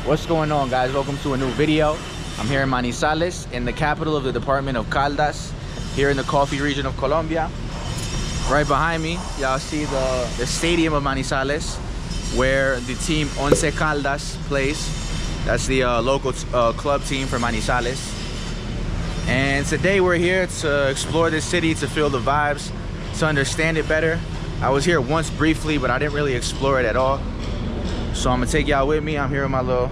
What's going on, guys? Welcome to a new video. I'm here in Manizales, in the capital of the department of Caldas, here in the coffee region of Colombia. Right behind me, y'all see the stadium of Manizales, where the team Once Caldas plays. That's the local club team for Manizales. And today we're here to explore this city, to feel the vibes, to understand it better. I was here once briefly, but I didn't really explore it at all. So I'm gonna take y'all with me. I'm here with my little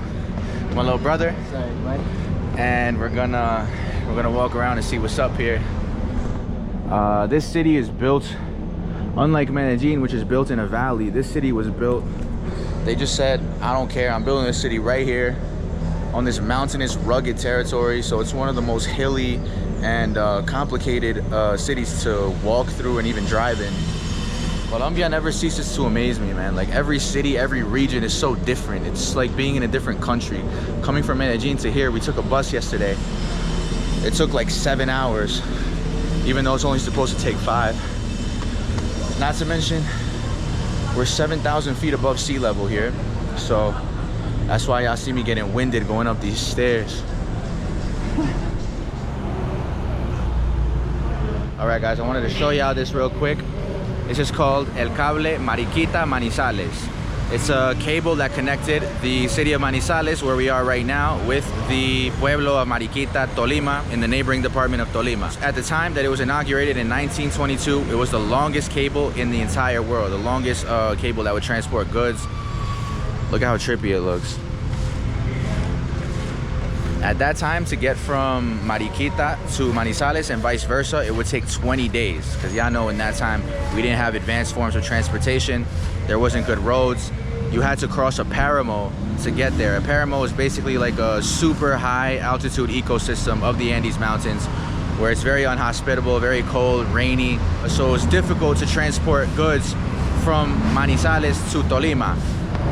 brother. Sorry, buddy. And we're gonna walk around and see what's up here. This city is built, unlike Medellin, which is built in a valley. This city was built, they just said, I don't care, I'm building this city right here on this mountainous, rugged territory. So it's one of the most hilly and complicated cities to walk through and even drive in. Colombia never ceases to amaze me, man. Like, every city, every region is so different. It's like being in a different country. Coming from Medellin to here, we took a bus yesterday. It took like 7 hours, even though it's only supposed to take 5. Not to mention, we're 7,000 feet above sea level here. So that's why y'all see me getting winded going up these stairs. All right, guys, I wanted to show y'all this real quick. This is called El Cable Mariquita Manizales. It's a cable that connected the city of Manizales, where we are right now, with the pueblo of Mariquita, Tolima, in the neighboring department of Tolima. At the time that it was inaugurated in 1922, it was the longest cable in the entire world, the longest cable that would transport goods. Look at how trippy it looks. At that time, to get from Mariquita to Manizales and vice versa, it would take 20 days. Because y'all know in that time, we didn't have advanced forms of transportation. There wasn't good roads. You had to cross a paramo to get there. A paramo is basically like a super high altitude ecosystem of the Andes Mountains, where it's very unhospitable, very cold, rainy. So it's difficult to transport goods from Manizales to Tolima.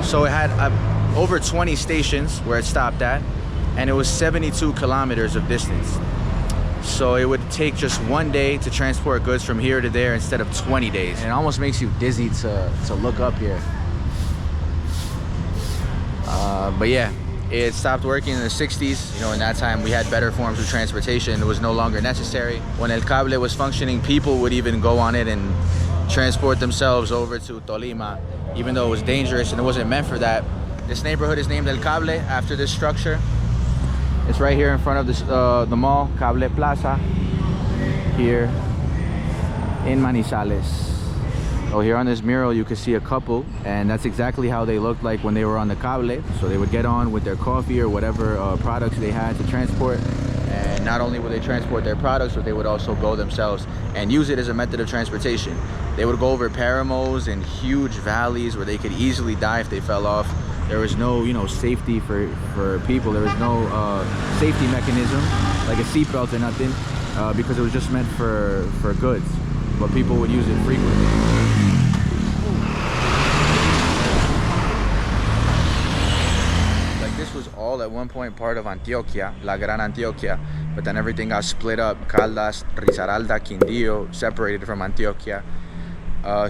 So it had over 20 stations where it stopped at, and it was 72 kilometers of distance. So it would take just 1 day to transport goods from here to there instead of 20 days. And it almost makes you dizzy to look up here. But yeah, it stopped working in the 60s. You know, in that time we had better forms of transportation. It was no longer necessary. When El Cable was functioning, people would even go on it and transport themselves over to Tolima, even though it was dangerous and it wasn't meant for that. This neighborhood is named El Cable after this structure. It's right here in front of this, the mall, Cable Plaza, here in Manizales. Oh, here on this mural you can see a couple, and that's exactly how they looked like when they were on the Cable. So they would get on with their coffee or whatever products they had to transport, and not only would they transport their products, but they would also go themselves and use it as a method of transportation. They would go over paramos and huge valleys where they could easily die if they fell off. There was no, you know, safety for people. There was no safety mechanism, like a seatbelt or nothing, because it was just meant for goods. But people would use it frequently. Like, this was all at one point part of Antioquia, La Gran Antioquia, but then everything got split up. Caldas, Risaralda, Quindío, separated from Antioquia.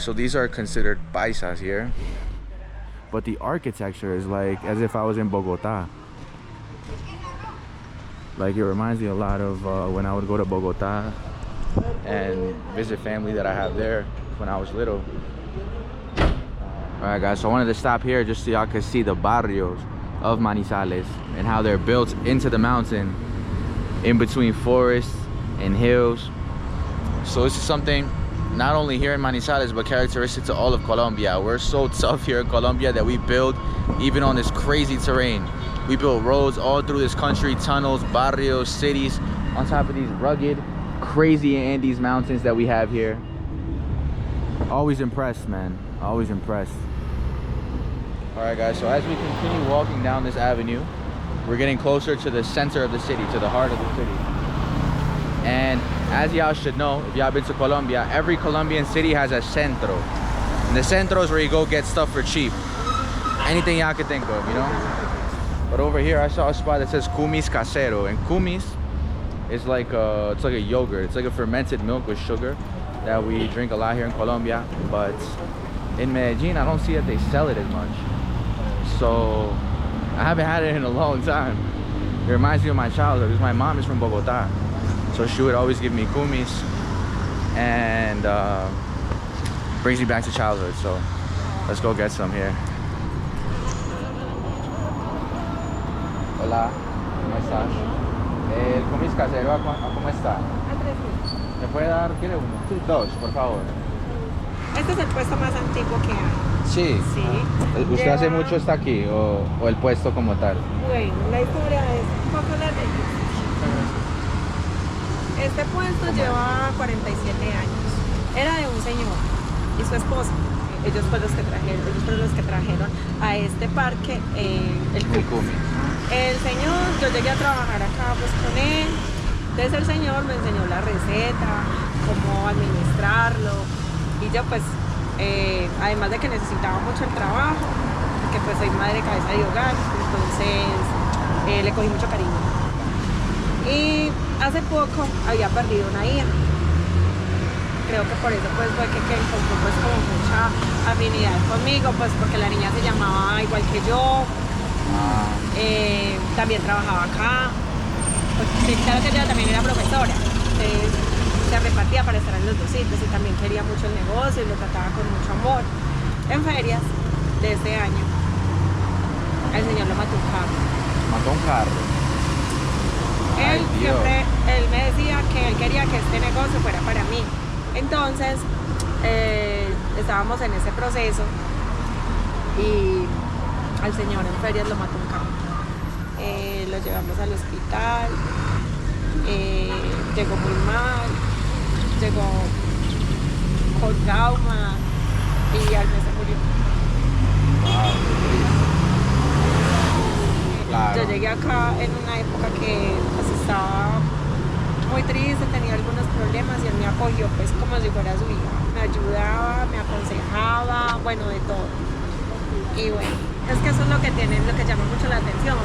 So these are considered paisas here. But the architecture is like as if I was in Bogota. Like, it reminds me a lot of when I would go to Bogota and visit family that I have there when I was little. Alright, guys, so I wanted to stop here just so y'all could see the barrios of Manizales and how they're built into the mountain in between forests and hills. So this is something not only here in Manizales, but characteristic to all of Colombia. We're so tough here in Colombia that we build even on this crazy terrain. We build roads all through this country, tunnels, barrios, cities, on top of these rugged, crazy Andes mountains that we have here. Always impressed, man. Always impressed. All right, guys, so as we continue walking down this avenue, we're getting closer to the center of the city, to the heart of the city. And as y'all should know, if y'all been to Colombia, every Colombian city has a centro. And the centro is where you go get stuff for cheap. Anything y'all could think of, you know? But over here, I saw a spot that says Kumis Casero. And kumis is like it's like a yogurt. It's like a fermented milk with sugar that we drink a lot here in Colombia. But in Medellin, I don't see that they sell it as much. So I haven't had it in a long time. It reminds me of my childhood because my mom is from Bogota. So she would always give me kumis and brings me back to childhood. So let's go get some here. Hola, ¿cómo estás? El kumis casero, ¿cómo está? A 3.000. ¿Me puede dar, quiere uno? Sí, dos, por favor. Este es el puesto más antiguo que hay. Sí. Sí. ¿Usted Lleva- hace mucho está aquí o el puesto como tal? Bueno, la historia es un poco larga. Este puesto lleva 47 años. Era de un señor y su esposa. Ellos fueron los que trajeron a este parque el kumis. El señor, yo llegué a trabajar acá pues con él. Entonces el señor me enseñó la receta, cómo administrarlo. Y yo pues, además de que necesitaba mucho el trabajo, que pues soy madre cabeza de hogar, entonces le cogí mucho cariño. Y hace poco había perdido una hija. Creo que por eso pues fue que encontró pues como mucha afinidad conmigo, pues porque la niña se llamaba igual que yo. También trabajaba acá. Pues, claro que ella también era profesora. Entonces, se repartía para estar en los dos sitios y también quería mucho el negocio y lo trataba con mucho amor. En ferias de este año, el señor lo mató un carro. ¿Mató un carro? Él Ay, Dios. siempre, él me decía que él quería que este negocio fuera para mí. Entonces, estábamos en ese proceso y al señor en ferias lo mató un carro. Lo llevamos al hospital, llegó muy mal, llegó con trauma y al mes se murió. Claro. Yo llegué acá en una época que pues, estaba muy triste, tenía algunos problemas y él me acogió pues como si fuera su hija. Me ayudaba, me aconsejaba, bueno, de todo. Y bueno, es que eso es lo que tiene, lo que llama mucho la atención,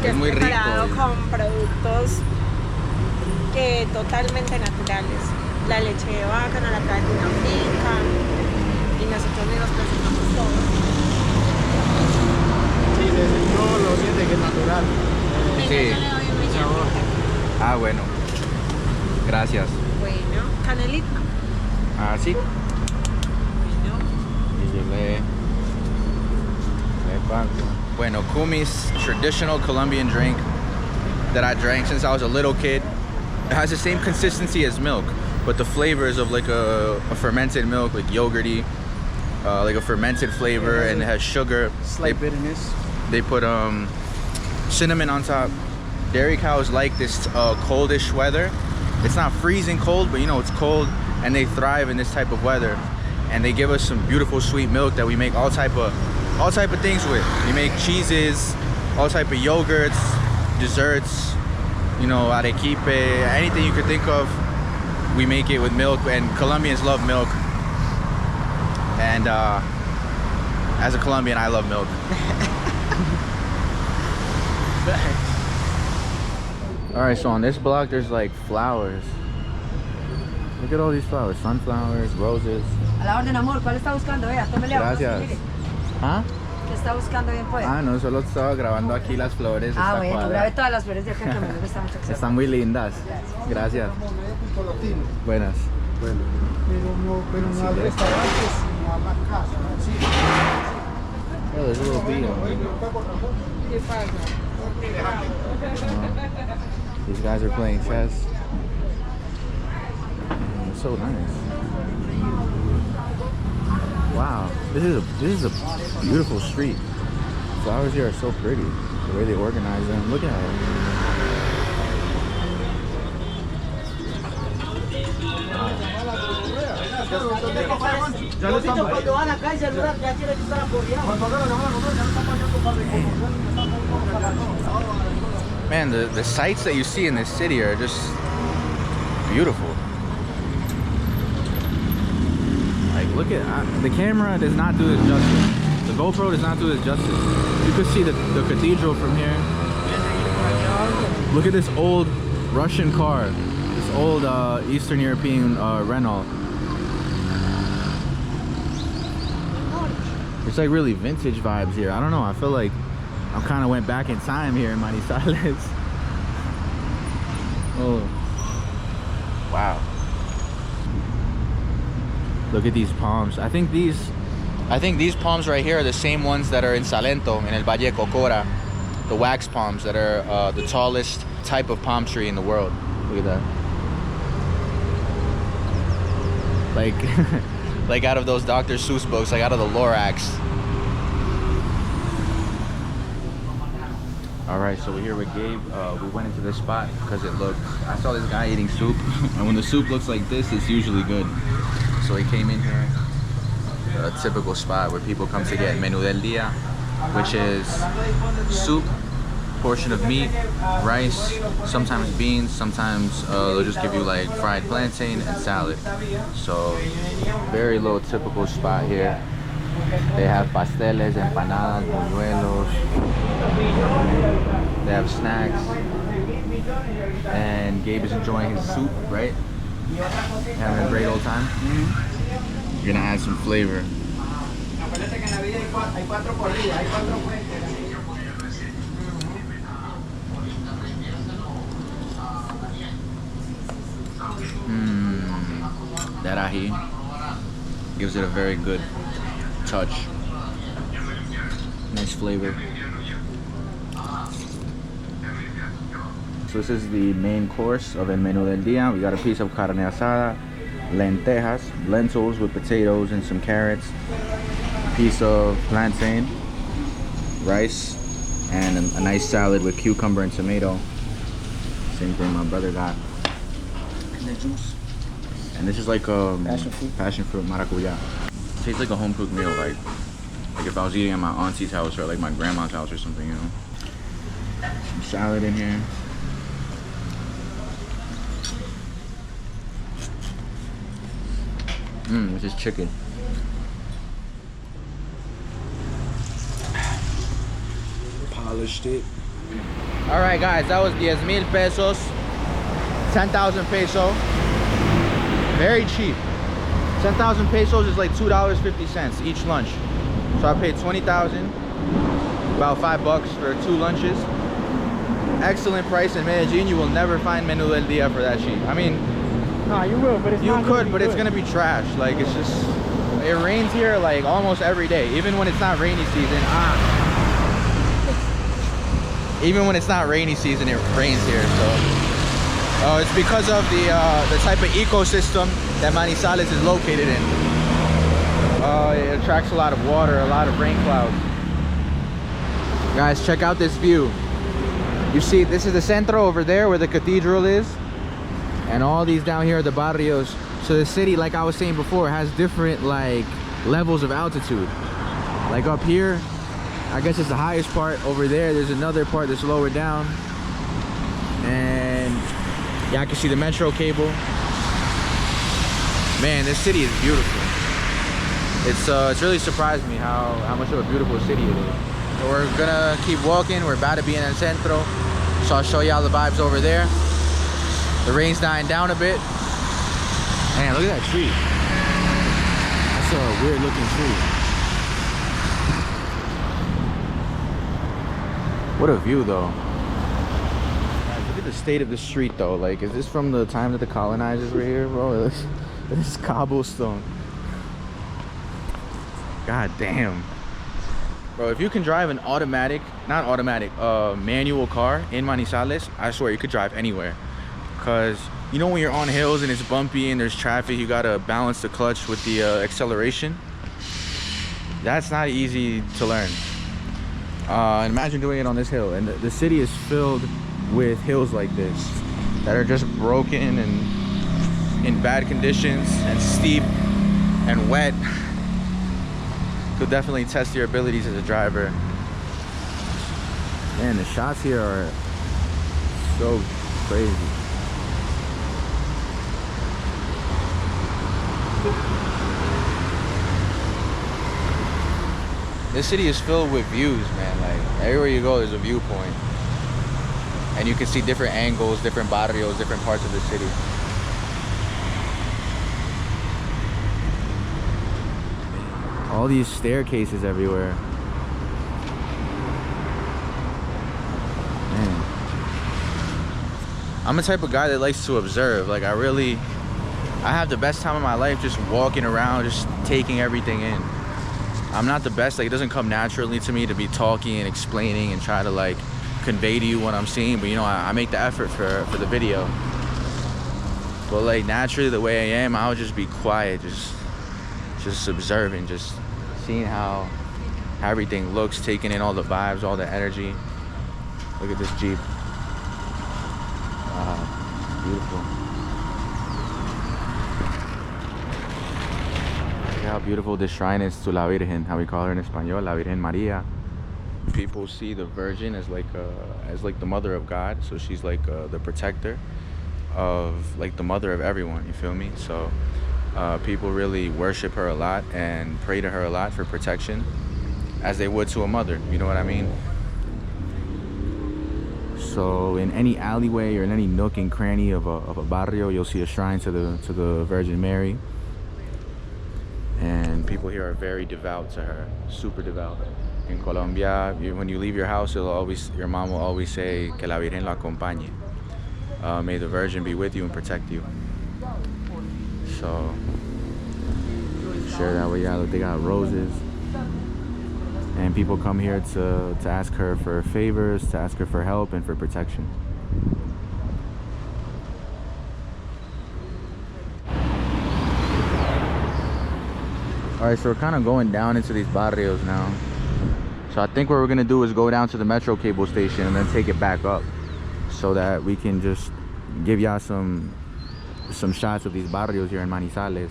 que Es es muy preparado rico. con productos totalmente naturales. La leche de vaca nos la traen de una finca y nosotros mismos procesamos todo. Sí, no lo siente que es natural. Sí. Yo le doy un sabor. Ah, bueno. Gracias. Bueno, canelita. Ah, sí. Bueno. Y yo le pago. Bueno, kumis, traditional Colombian drink that I drank since I was a little kid. It has the same consistency as milk, but the flavor is of like a fermented milk, like yogurty, like a fermented flavor, and it has sugar. Slight bitterness. They put cinnamon on top. Dairy cows like this coldish weather. It's not freezing cold, but you know it's cold, and they thrive in this type of weather. And they give us some beautiful sweet milk that we make all type of things with. We make cheeses, all type of yogurts, desserts, you know, arequipe, anything you could think of. We make it with milk, and Colombians love milk. And as a Colombian, I love milk. All right, so on this block, there's like flowers. Look at all these flowers, sunflowers, roses. A la orden, amor, ¿cuál está buscando? Vea, tómele agua. Gracias. Mire, ¿Ah? ¿qué está buscando bien pues? Ah, no, solo estaba grabando aquí las flores. Esta Bueno, cuadra. grabe todas las flores de acá que me gusta mucho. que Están muy lindas. Gracias. Buenas. Bueno, pero no al restaurante, sino a la casa. Sí. Oh, there's a little bee on here. ¿Qué pasa? These guys are playing chess. It's so nice. Wow, this is a beautiful street. Flowers here are so pretty. The way they organize them. Look at it. Cuando van acá y celular, ya quiere que estar apoyado. Man, the sights that you see in this city are just beautiful. Like, look at the camera does not do this justice. The GoPro does not do this justice. You could see the cathedral from here. Look at this old Russian car. This old Eastern European Renault. It's like really vintage vibes here. I don't know. I feel like I kind of went back in time here in Manizales. Oh, wow. Look at these palms. I think these palms right here are the same ones that are in Salento, in El Valle de Cocora. The wax palms that are the tallest type of palm tree in the world. Look at that. Like, like out of those Dr. Seuss books, like out of the Lorax. All right, so we're here with Gabe. We went into this spot because I saw this guy eating soup, and when the soup looks like this, it's usually good. So he came in here, a typical spot where people come to get menú del día, which is soup, portion of meat, rice, sometimes beans, sometimes they'll just give you like fried plantain and salad. So very low typical spot here. They have pasteles, empanadas, buñuelos. They have snacks. And Gabe is enjoying his soup, right? Having a great old time. You're gonna add some flavor. That ají gives it a very good touch. Nice flavor. So this is the main course of el menú del día. We got a piece of carne asada, lentejas, lentils with potatoes and some carrots, a piece of plantain, rice, and a nice salad with cucumber and tomato. Same thing my brother got. And the juice. And this is like passion fruit maracuya. It tastes like a home cooked meal, like if I was eating at my auntie's house or like my grandma's house or something, you know. Some salad in here. This is chicken. Polished it. All right, guys, that was 10,000 pesos, 10,000 peso. Very cheap. 10,000 pesos is like $2.50 each lunch. So I paid 20,000, about $5 for 2 lunches. Excellent price in Medellin. You will never find menú del día for that cheap. I mean, No, you will, but it's you not could, gonna but be it's good. gonna be trash. Like, it's just, it rains here like almost every day, even when it's not rainy season. Even when it's not rainy season, it rains here. So it's because of the type of ecosystem that Manizales is located in. It attracts a lot of water, a lot of rain clouds. Guys, check out this view. You see, this is the centro over there where the cathedral is, and all these down here are the barrios. So the city, like I was saying before, has different like levels of altitude. Like up here, I guess it's the highest part. Over there, there's another part that's lower down, and yeah, I can see the metro cable. Man, this city is beautiful. It's really surprised me how much of a beautiful city it is. So we're gonna keep walking. We're about to be in El Centro, so I'll show y'all the vibes over there. The rain's dying down a bit. Man, look at that tree. That's a weird looking tree. What a view though. Look at the state of the street though. Like, is this from the time that the colonizers were here, bro? This is cobblestone. God damn. Bro, if you can drive an manual car in Manizales, I swear you could drive anywhere. Cause you know when you're on hills and it's bumpy and there's traffic, you gotta balance the clutch with the acceleration. That's not easy to learn. Imagine doing it on this hill. And the city is filled with hills like this that are just broken and in bad conditions and steep and wet. Could definitely test your abilities as a driver. Man, the shots here are so crazy. This city is filled with views, man. Like, everywhere you go, there's a viewpoint. And you can see different angles, different barrios, different parts of the city. All these staircases everywhere. I'm the type of guy that likes to observe. Like I have the best time of my life just walking around, just taking everything in. I'm not the best, like it doesn't come naturally to me to be talking and explaining and try to like convey to you what I'm seeing, but you know, I make the effort for the video. But like naturally the way I am, I'll just be quiet, just observing, just seeing how everything looks, taking in all the vibes, all the energy. Look at this Jeep. Wow, beautiful. Look how beautiful this shrine is to La Virgen, how we call her in Espanol, La Virgen Maria. People see the Virgin as like the mother of God, so she's like the protector of like the mother of everyone, you feel me? So people really worship her a lot and pray to her a lot for protection, as they would to a mother, you know what I mean? So in any alleyway or in any nook and cranny of a barrio, you'll see a shrine to the Virgin Mary. And people here are very devout to her, super devout. In Colombia, when you leave your house, your mom will always say, que la Virgen la acompañe. May the Virgin be with you and protect you. So, share that with y'all. They got roses. And people come here to ask her for favors, to ask her for help and for protection. Alright, so we're kind of going down into these barrios now. So I think what we're gonna do is go down to the metro cable station and then take it back up, so that we can just give y'all some shots of these barrios here in Manizales.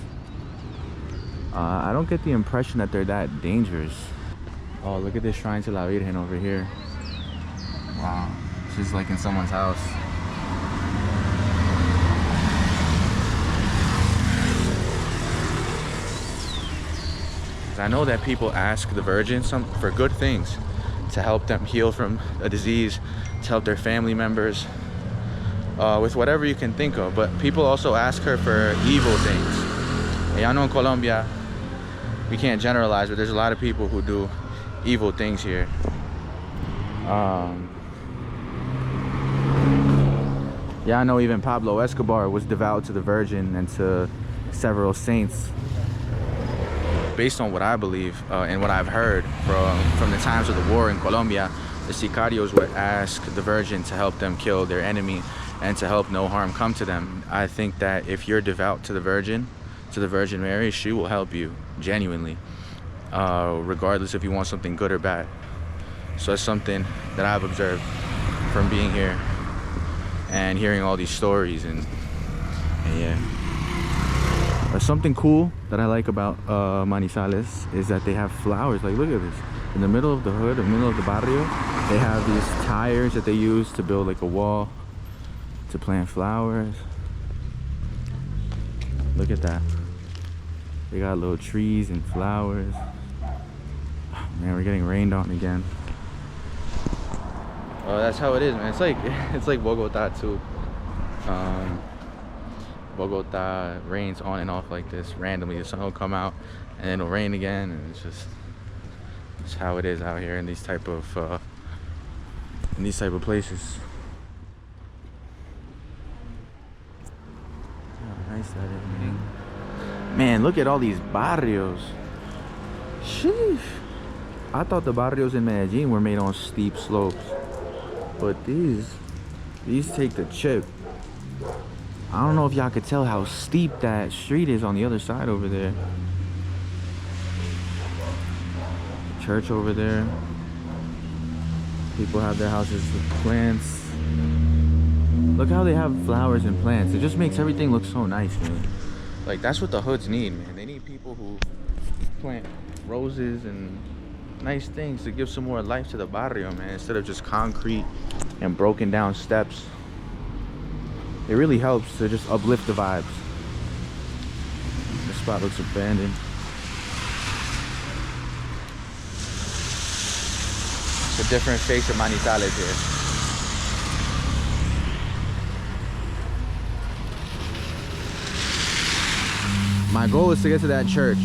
I don't get the impression that they're that dangerous. Oh, look at this shrine to La Virgen over here. Wow, she's like in someone's house. I know that people ask the Virgin for good things, to help them heal from a disease, to help their family members, with whatever you can think of. But people also ask her for evil things. And I know in Colombia, we can't generalize, but there's a lot of people who do evil things here. Yeah, I know even Pablo Escobar was devout to the Virgin and to several saints. Based on what I believe and what I've heard from the times of the war in Colombia, the sicarios would ask the Virgin to help them kill their enemy and to help no harm come to them. I think that if you're devout to the Virgin Mary, she will help you genuinely, regardless if you want something good or bad. So it's something that I've observed from being here and hearing all these stories, and yeah. Something cool that I like about Manizales is that they have flowers. Like, look at this. In the middle of the hood, in the middle of the barrio, they have these tires that they use to build like a wall, to plant flowers. Look at that. They got little trees and flowers. Oh, man, we're getting rained on again. Oh, that's how it is, man. It's like Bogota too. Bogota rains on and off like this randomly. The sun will come out and then it'll rain again, and it's how it is out here in these type of places. How nice that is, man. Man, look at all these barrios. Sheesh. I thought the barrios in Medellin were made on steep slopes, but these take the chip. I don't know if y'all could tell how steep that street is on the other side over there. Church over there. People have their houses with plants. Look how they have flowers and plants. It just makes everything look so nice, man. Like, that's what the hoods need, man. They need people who plant roses and nice things to give some more life to the barrio, man, instead of just concrete and broken down steps. It really helps to just uplift the vibes. This spot looks abandoned. It's a different face of Manizales here. My goal is to get to that church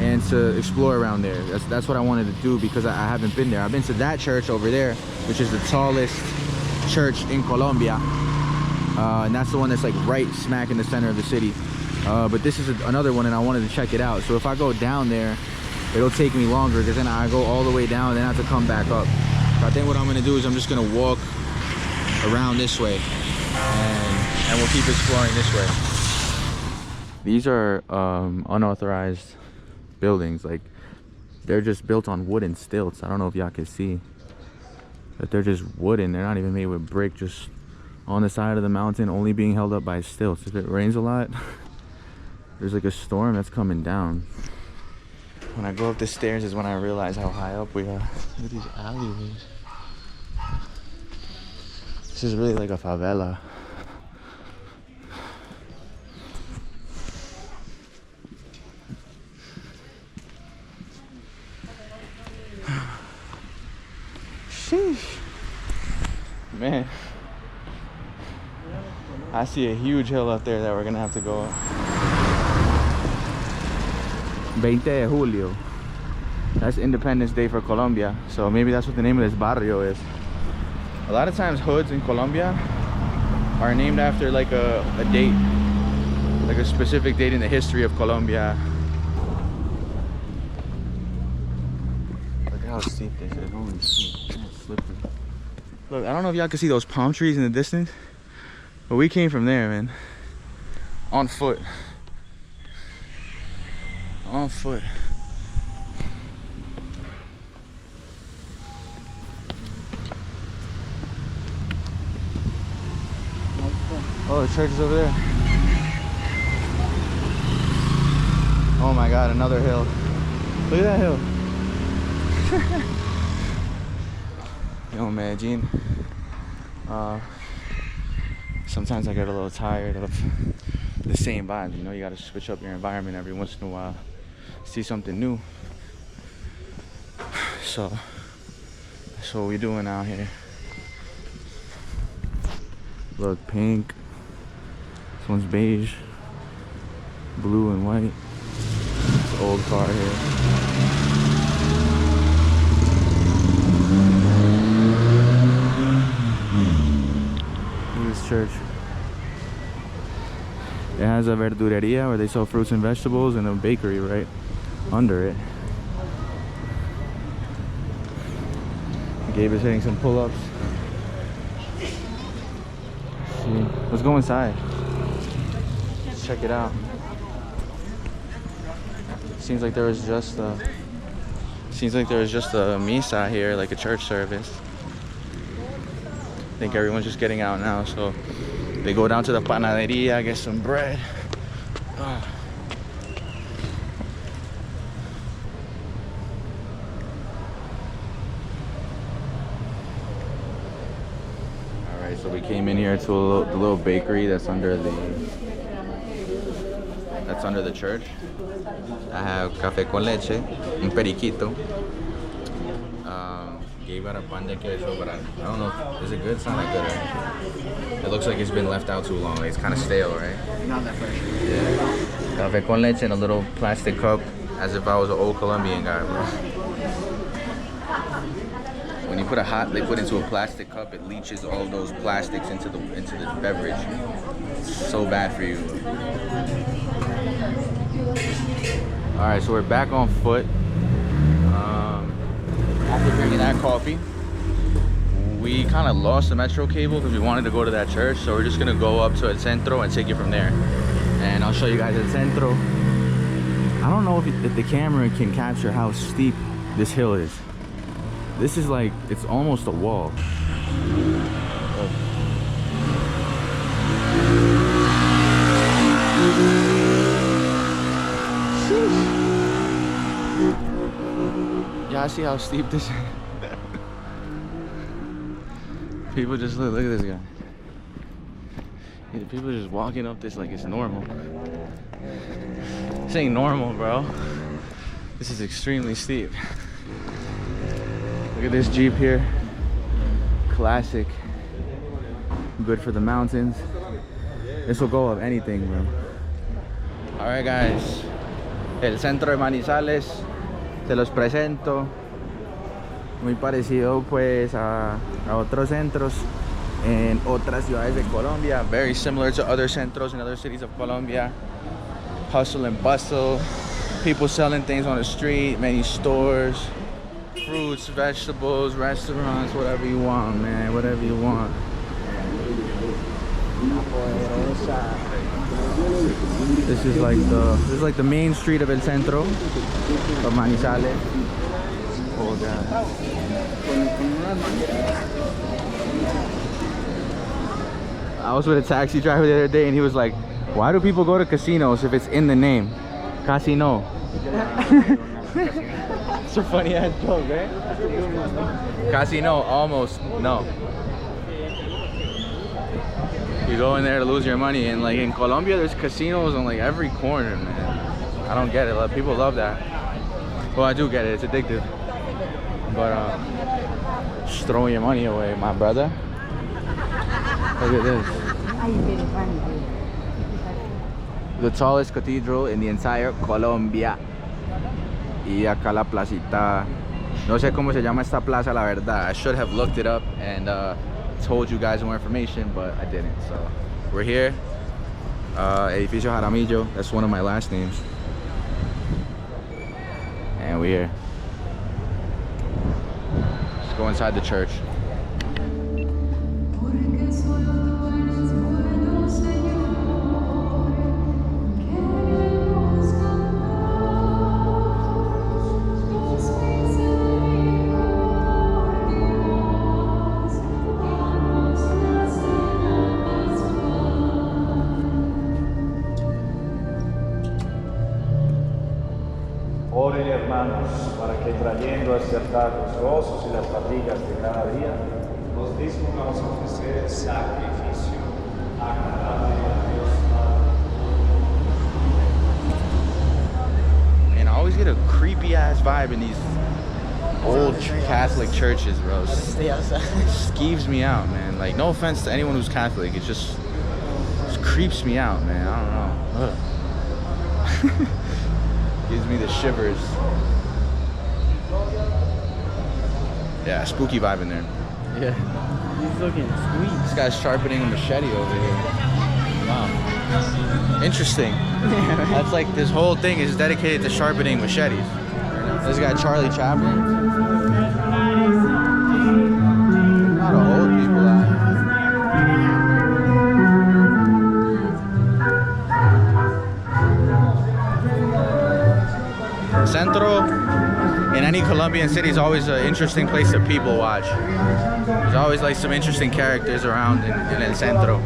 and to explore around there. That's what I wanted to do, because I haven't been there. I've been to that church over there, which is the tallest church in Colombia. and that's the one that's like right smack in the center of the city. But this is another one, and I wanted to check it out. So if I go down there, it'll take me longer because then I go all the way down and then I have to come back up. So I think what I'm gonna do is I'm just gonna walk around this way, and we'll keep exploring this way. These are unauthorized buildings. Like, they're just built on wooden stilts. I don't know if y'all can see, but they're just wooden. They're not even made with brick, just on the side of the mountain, only being held up by stilts. If it rains a lot, there's like a storm that's coming down. When I go up the stairs is when I realize how high up we are. Look at these alleyways. This is really like a favela. Sheesh. Man, I see a huge hill up there that we're gonna have to go up. 20 de Julio. That's Independence Day for Colombia. So maybe that's what the name of this barrio is. A lot of times hoods in Colombia are named after like a date, like a specific date in the history of Colombia. Look at how steep this is. Holy shit, it's slippery. Look, I don't know if y'all can see those palm trees in the distance, but we came from there, man. On foot. On foot. Oh, the church is over there. Oh my God, another hill. Look at that hill. Yo, Medellin. Sometimes I get a little tired of the same vibes. You know, you gotta switch up your environment every once in a while. See something new. So that's what we're doing out here. Look, pink. This one's beige, blue and white. It's an old car here. Look at this church. It has a verdureria where they sell fruits and vegetables, and a bakery right under it. Gabe is hitting some pull-ups. See, let's go inside. Let's check it out. Seems like there was just a misa here, like a church service. I think everyone's just getting out now, so they go down to the panaderia, get some bread. Alright, so we came in here to the little bakery that's under the church. I have café con leche, un periquito. Gabe got a pan de queso, but I don't know. Is it good? It's not that good, right? It looks like it's been left out too long. Like it's kind of stale, right? Not that fresh. Yeah. Café con leche in a little plastic cup, as if I was an old Colombian guy, bro. When you put a hot liquid into a plastic cup, it leaches all of those plastics into the beverage. It's so bad for you. All right, so we're back on foot. After drinking that coffee, we kind of lost the metro cable because we wanted to go to that church, so we're just gonna go up to El Centro and take it from there. And I'll show you guys El Centro. I don't know if the camera can capture how steep this hill is. This is like, it's almost a wall. Y'all see how steep this is? People just look at this guy. People are just walking up this like it's normal. This ain't normal, bro. This is extremely steep. Look at this Jeep here. Classic. Good for the mountains. This will go up anything, bro. Alright guys. El centro de Manizales. Se los presento. Muy parecido pues a otros centros. in otras ciudades de Colombia. Very similar to other centros in other cities of Colombia. Hustle and bustle. People selling things on the street, many stores. Fruits, vegetables, restaurants, whatever you want, man. Whatever you want. This is like the main street of El Centro of Manizales. Oh god. I was with a taxi driver the other day and he was like, why do people go to casinos if it's in the name? Casino. It's a funny ass joke, right? Casino, almost, no. You go in there to lose your money, and like in Colombia there's casinos on like every corner, man. I don't get it. People love that. Well, I do get it, it's addictive. But just throwing your money away, my brother. Look at this. The tallest cathedral in the entire Colombia. Y acá la placita. No sé cómo se llama esta plaza, la verdad. I should have looked it up and told you guys more information, but I didn't. So we're here. Edificio Jaramillo. That's one of my last names. And we're here. Let's go inside the church. Oren, hermanos, para que trayendo a acertar los gozos y las fatigas de cada día, nos dispongamos a ofrecer sacrificio agradable a Dios Padre. And I always get a creepy ass vibe in these old Catholic churches, bro. It skeeves me out, man. Like, no offense to anyone who's Catholic, it just creeps me out, man. I don't know. Ugh. Gives me the shivers. Yeah, spooky vibe in there. Yeah. He's looking sweet. This guy's sharpening a machete over here. Wow. Interesting. That's like, this whole thing is dedicated to sharpening machetes. This guy, Charlie Chaplin. A lot of old people out here. Centro in any Colombian city is always an interesting place to people watch. There's always like some interesting characters around in El Centro.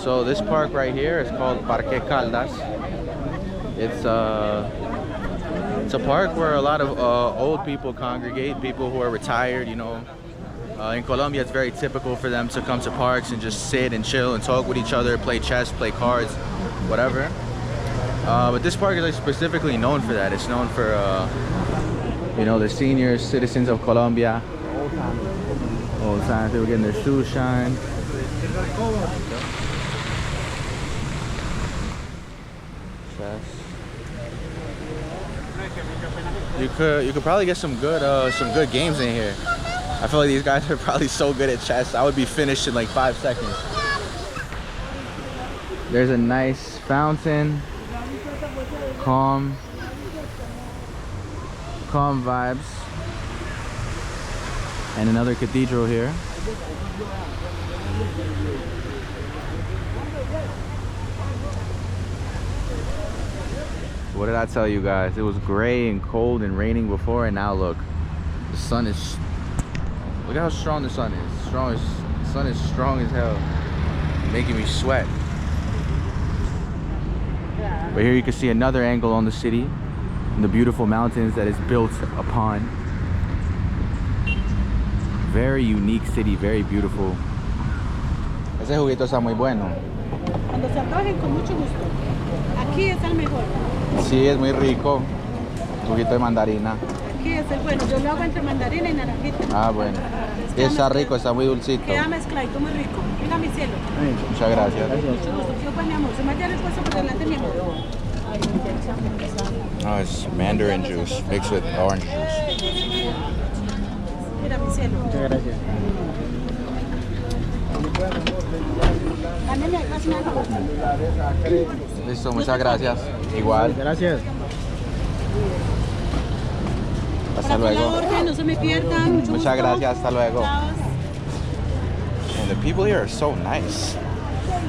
So this park right here is called Parque Caldas. It's a park where a lot of old people congregate, people who are retired, you know. In Colombia, it's very typical for them to come to parks and just sit and chill and talk with each other, play chess, play cards, whatever. But this park is like specifically known for that. It's known for, you know, the senior citizens of Colombia. Old time, people getting their shoes shined. Chess. You could probably get some good games in here. I feel like these guys are probably so good at chess. I would be finished in like 5 seconds. There's a nice fountain. Calm vibes. And another cathedral here. What did I tell you guys? It was gray and cold and raining before, and now look. The sun is... Look how strong the sun is. The sun is strong as hell. Making me sweat. But here you can see another angle on the city. And the beautiful mountains that is built upon. Very unique city, very beautiful. Ese juguito está muy bueno. Cuando se antojen, con mucho gusto. Aquí es el mejor. Sí, es muy rico. Un poquito de mandarina. Aquí es el bueno. Yo lo hago entre mandarina y naranjita. Ah, bueno. Y está rico, está muy dulcito. Queda mezcladito, muy rico. Venga, mi cielo. Muchas gracias. Mucho gusto. Yo, pues, mi amor, se me ha el esfuerzo por delante, mi amor. Oh, it's mandarin juice mixed with orange juice. Mira, mi cielo. Muchas gracias. Listo, muchas gracias. Igual. Gracias. Hasta luego. Orden, no se me pierdan. Mucho Muchas gusto. gracias. Hasta luego. Chao. And the people here are so nice.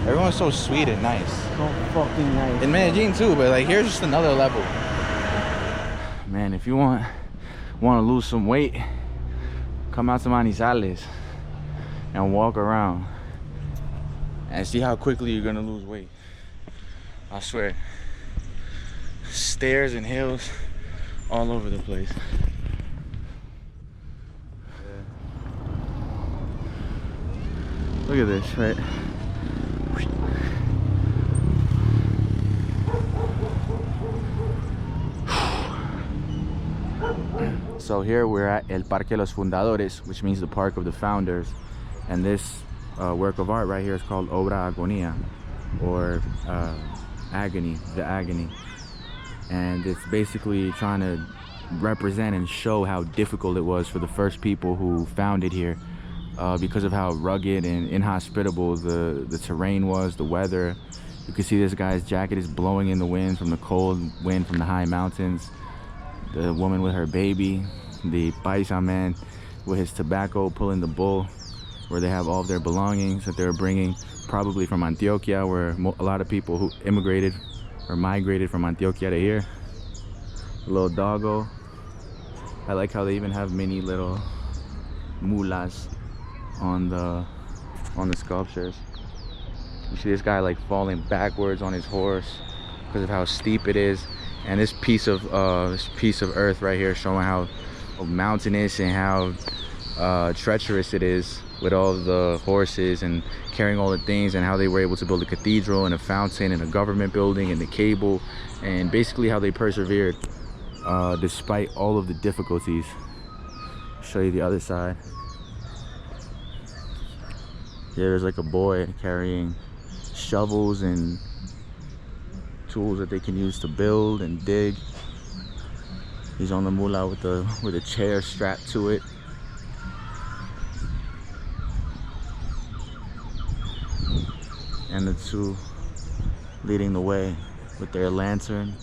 Everyone's so sweet and nice. So fucking nice. In Medellin too, but like here's just another level. Man, if you want to lose some weight, come out to Manizales and walk around and see how quickly you're gonna lose weight. I swear. Stairs and hills all over the place. Look at this, right? So here we're at El Parque de los Fundadores, which means the Park of the Founders. And this work of art right here is called Obra Agonía, or Agony, the Agony. And it's basically trying to represent and show how difficult it was for the first people who founded here, because of how rugged and inhospitable the terrain was, the weather. You can see this guy's jacket is blowing in the wind from the cold wind from the high mountains. The woman with her baby, the paisa man with his tobacco pulling the bull, where they have all of their belongings that they're bringing probably from Antioquia, where a lot of people who immigrated or migrated from Antioquia to here. Little doggo. I like how they even have mini little mulas on the sculptures. You see this guy like falling backwards on his horse because of how steep it is. And this piece of earth right here showing how mountainous and how treacherous it is, with all the horses and carrying all the things, and how they were able to build a cathedral and a fountain and a government building and the cable, and basically how they persevered despite all of the difficulties. I'll show you the other side. Here there's like a boy carrying shovels and tools that they can use to build and dig. He's on the mula with a chair strapped to it. And the two leading the way with their lantern.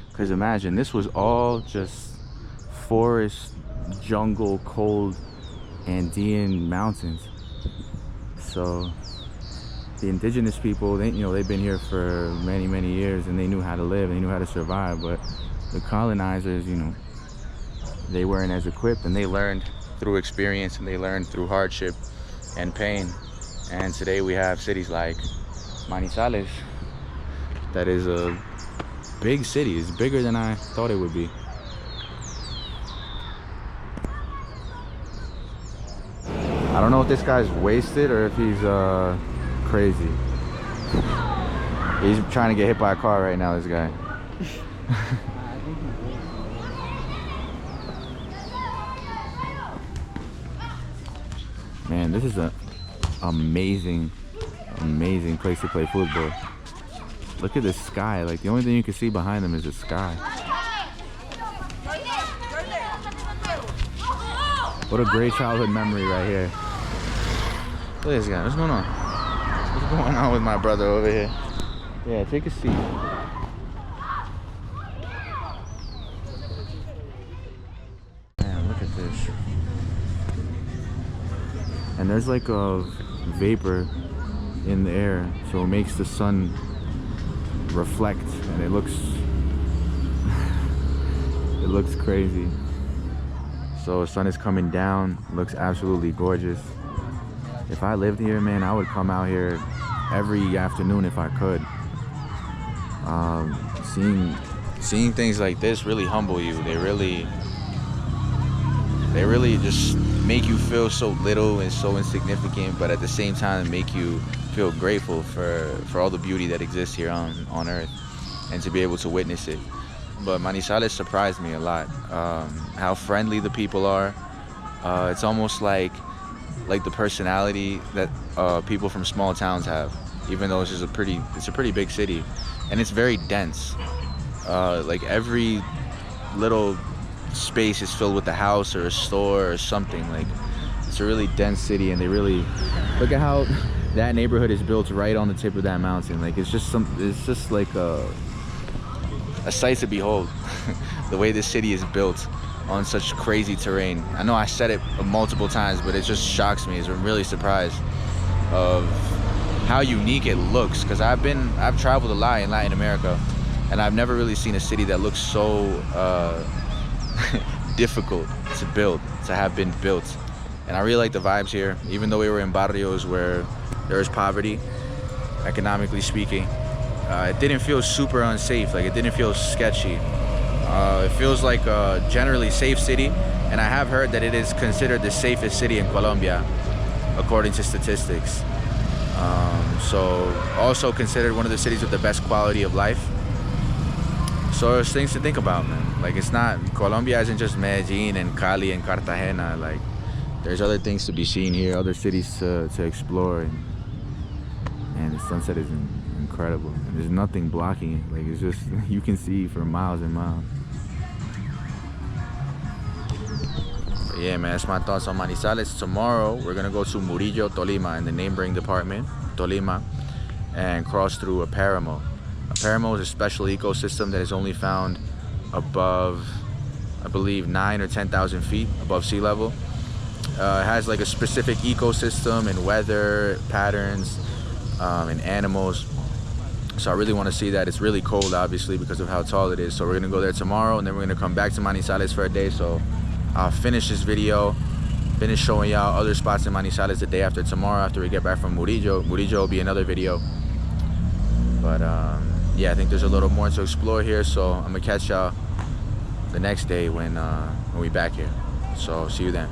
Because imagine, this was all just forest, jungle, cold Andean mountains. So the indigenous people, they've been here for many years, and they knew how to live, they knew how to survive. But the colonizers, they weren't as equipped, and they learned through experience, and they learned through hardship and pain. And today we have cities like Manizales, that is a big city. It's bigger than I thought it would be. I don't know if this guy's wasted or if he's crazy. He's trying to get hit by a car right now, this guy. Man, this is an amazing place to play football. Look at the sky. Like, the only thing you can see behind them is the sky. What a great childhood memory right here. Look at this guy. What's going on? What's going on with my brother over here? Yeah, take a seat. Man, look at this. And there's like a vapor in the air, so it makes the sun reflect, and it looks crazy. So the sun is coming down. It looks absolutely gorgeous. If I lived here, man, I would come out here every afternoon if I could. Seeing things like this really humble you. They really just make you feel so little and so insignificant, but at the same time make you feel grateful for all the beauty that exists here on earth, and to be able to witness it. But Manizales surprised me a lot. How friendly the people are. It's almost like like the personality that people from small towns have, even though it's just it's a pretty big city, and it's very dense. Like every little space is filled with a house or a store or something. Like it's a really dense city, and they really look at how that neighborhood is built right on the tip of that mountain. Like it's just like a sight to behold. The way this city is built on such crazy terrain. I know I said it multiple times, but it just shocks me. I'm really surprised of how unique it looks, because I've traveled a lot in Latin America, and I've never really seen a city that looks so difficult to have been built. And I really like the vibes here, even though we were in barrios where there is poverty, economically speaking. It didn't feel super unsafe. Like it didn't feel sketchy. It feels like a generally safe city, and I have heard that it is considered the safest city in Colombia, according to statistics. So also considered one of the cities with the best quality of life. So there's things to think about, man. Like it's not, Colombia isn't just Medellin and Cali and Cartagena. Like there's other things to be seen here, other cities to explore, and the sunset is incredible. And there's nothing blocking it. Like it's just, you can see for miles and miles. But yeah, man, that's my thoughts on Manizales. Tomorrow we're gonna go to Murillo, Tolima, in the neighboring department, Tolima, and cross through a páramo. A páramo is a special ecosystem that is only found above, I believe, 9 or 10,000 feet above sea level. It has like a specific ecosystem and weather patterns and animals. So I really want to see that. It's really cold, obviously, because of how tall it is. So we're gonna go there tomorrow, and then we're gonna come back to Manizales for a day. So I'll finish this video, finish showing y'all other spots in Manizales the day after tomorrow, after we get back from Murillo. Murillo will be another video. But yeah, I think there's a little more to explore here. So I'm gonna catch y'all the next day when we back here. So see you then.